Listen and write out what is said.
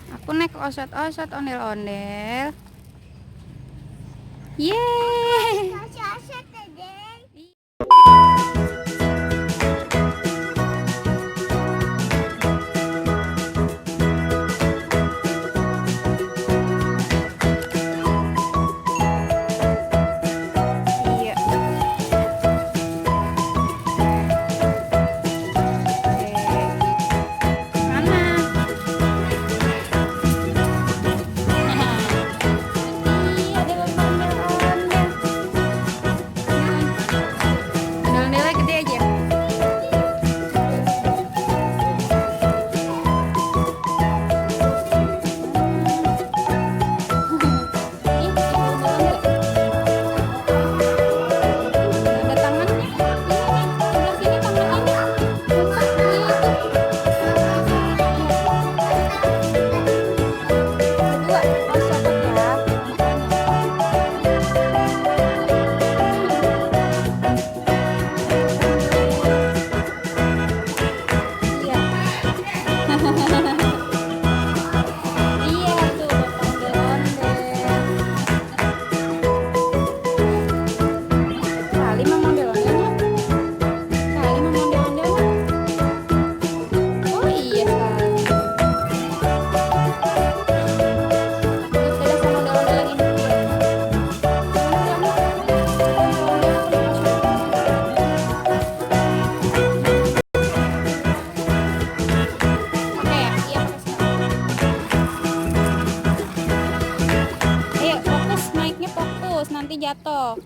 Aku naik osot-osot ondel-ondel. Yeay. Iya. Oke. Mana? Iya, ada ondel-ondel. Ondel-ondelnya gede aja. Ih, ondel-ondel. Ada tangannya. Ini nih, sebelah sini tangan ini. Berdua, osot ya. Iya. Iya tuh ondel-ondel. Kali mah ondel-ondelnya. Kali mah ondel-ondelnya. Oh iya kali. Terus ada sama ondel-ondel yang ini. Oke ya, iya pakai sekarang. Ayo fokus, mic-nya fokus, nanti jatuh.